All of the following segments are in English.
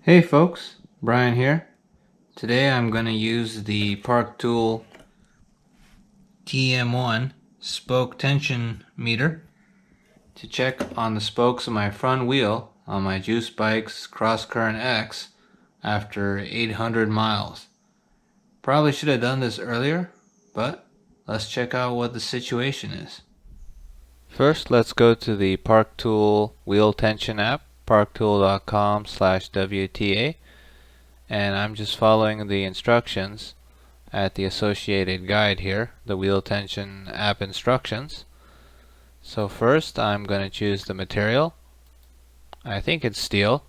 Hey folks, Brian here. Today I'm going to use the Park Tool TM-1 spoke tension meter to check on the spokes of my front wheel on my Juice Bike's Cross Current X after 800 miles. Probably should have done this earlier, but let's check out what the situation is. First, let's go to the Park Tool wheel tension app, parktool.com/WTA. And I'm just following the instructions at the associated guide here, the wheel tension app instructions. So first I'm going to choose the material. I think it's steel.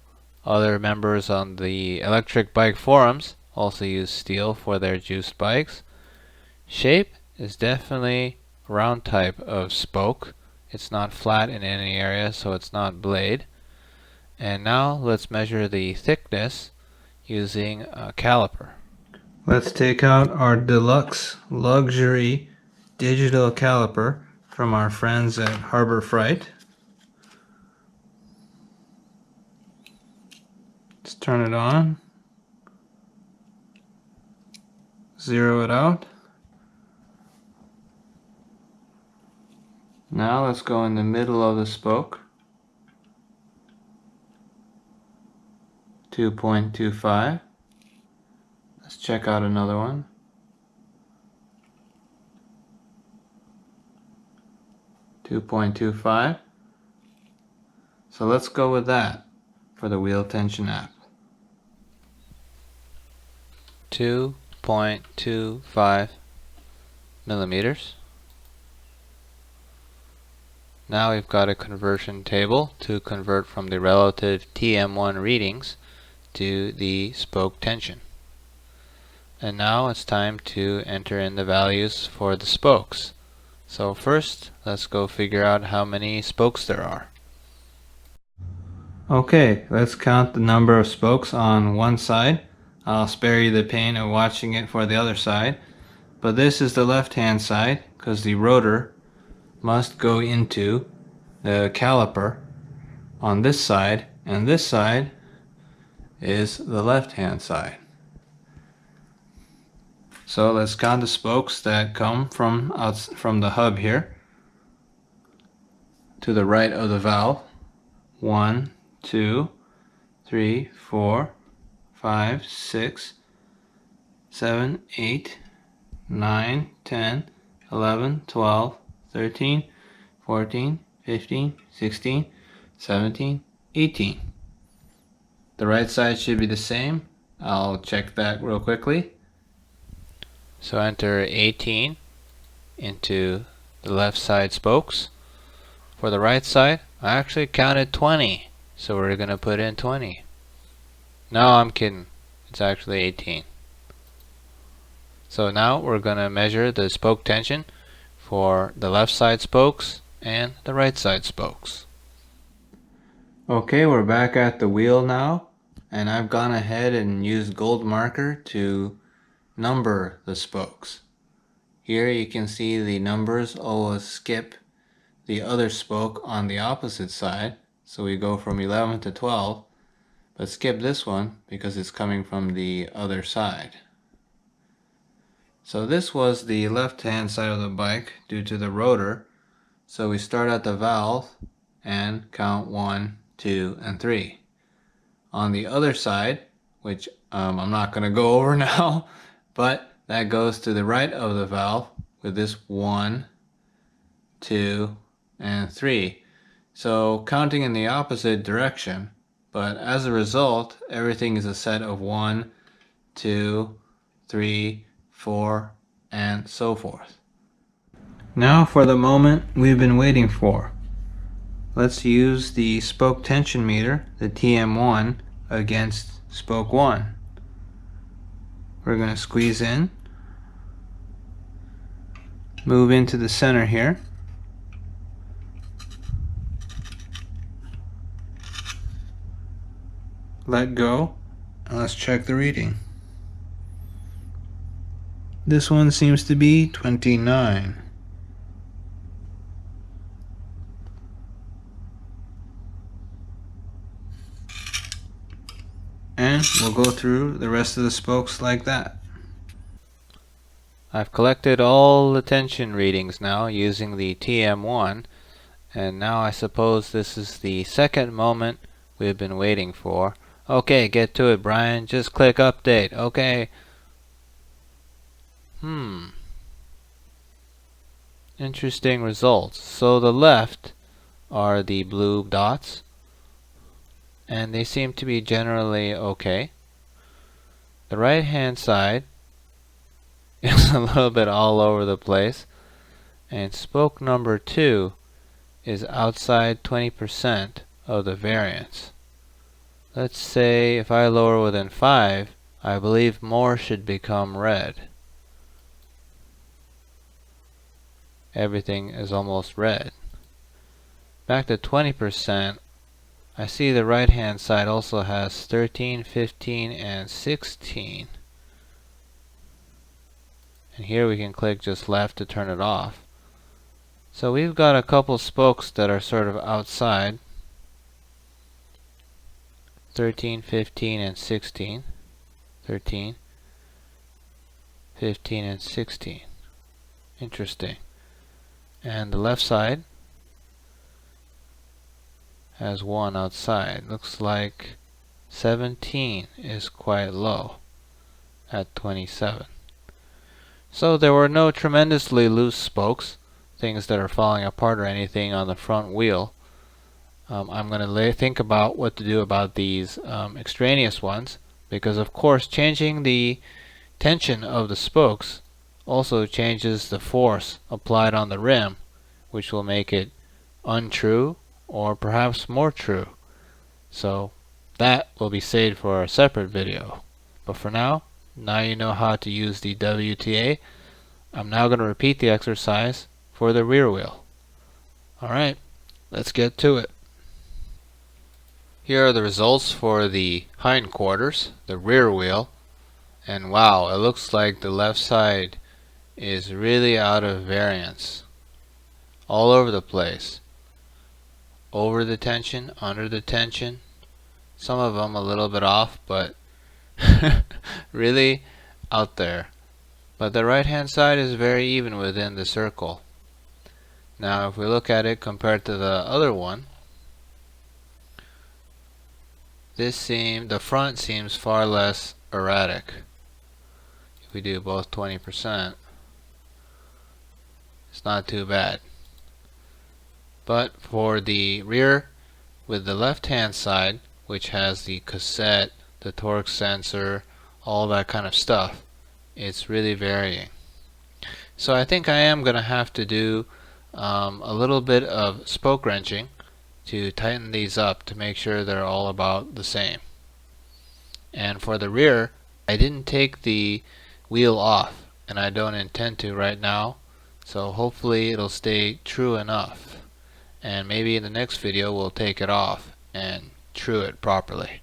Other members on the electric bike forums also use steel for their juiced bikes. Shape is definitely a round type of spoke. It's not flat in any area, so it's not blade. And now let's measure the thickness using a caliper. Let's take out our deluxe luxury digital caliper from our friends at Harbor Freight. Let's turn it on, zero it out. Now let's go in the middle of the spoke, 2.25. Let's check out another one. 2.25. So let's go with that for the wheel tension app. 2.25 millimeters. Now we've got a conversion table to convert from the relative TM1 readings to the spoke tension. And now it's time to enter in the values for the spokes. So first, let's go figure out how many spokes there are. Okay, let's count the number of spokes on one side. I'll spare you the pain of watching it for the other side. But this is the left-hand side because the rotor must go into the caliper on this side, and this side is the left-hand side. So let's count the spokes that come from the hub here to the right of the valve. 1, 2, 3, 4, 5, 6, 7, 8, 9, 10, 11, 12, 13, 14, 15, 16, 17, 18. The right side should be the same. I'll check that real quickly. So enter 18 into the left side spokes. For the right side, I actually counted 20, so we're going to put in 20. No, I'm kidding. It's actually 18. So now we're going to measure the spoke tension for the left side spokes and the right side spokes. Okay, we're back at the wheel now, and I've gone ahead and used gold marker to number the spokes. Here you can see the numbers always skip the other spoke on the opposite side, so we go from 11 to 12, but skip this one because it's coming from the other side. So this was the left hand side of the bike due to the rotor, so we start at the valve and count 1, 2, and 3. On the other side, which I'm not going to go over now, but that goes to the right of the valve with this 1, 2, and 3. So counting in the opposite direction, but as a result, everything is a set of 1, 2, 3, 4, and so forth. Now for the moment we've been waiting for. Let's use the spoke tension meter, the TM1, against spoke 1. We're going to squeeze in, move into the center here, let go, and let's check the reading. This one seems to be 29. and we'll go through the rest of the spokes like that. I've collected all the tension readings now using the TM-1, and now I suppose this is the second moment we've been waiting for. Okay, get to it, Brian. Just click update. Okay. Interesting results. So the left are the blue dots, and they seem to be generally okay. The right hand side is a little bit all over the place, and spoke number 2 is outside 20% of the variance. Let's say if I lower within 5, I believe more should become red. Everything is almost red. Back to 20%, I see the right hand side also has 13, 15, and 16. And here we can click just left to turn it off. So we've got a couple spokes that are sort of outside. 13, 15, and 16. 13, 15, and 16. Interesting. And the left side has 1 outside. Looks like 17 is quite low at 27. So there were no tremendously loose spokes, things that are falling apart or anything on the front wheel. I'm going to think about what to do about these extraneous ones, because of course changing the tension of the spokes also changes the force applied on the rim, which will make it untrue or perhaps more true. So that will be saved for a separate video. But for now you know how to use the WTA. I'm now going to repeat the exercise for the rear wheel. Alright, let's get to it. Here are the results for the hindquarters, the rear wheel. And wow, it looks like the left side is really out of variance. All over the place. Over the tension, under the tension. Some of them a little bit off, but really out there. But the right hand side is very even within the circle. Now if we look at it compared to the other one, the front seems far less erratic. If we do both 20%, it's not too bad. But for the rear, with the left hand side, which has the cassette, the torque sensor, all that kind of stuff, it's really varying. So I think I am going to have to do a little bit of spoke wrenching to tighten these up to make sure they're all about the same. And for the rear, I didn't take the wheel off, and I don't intend to right now, so hopefully it'll stay true enough. And maybe in the next video we'll take it off and true it properly.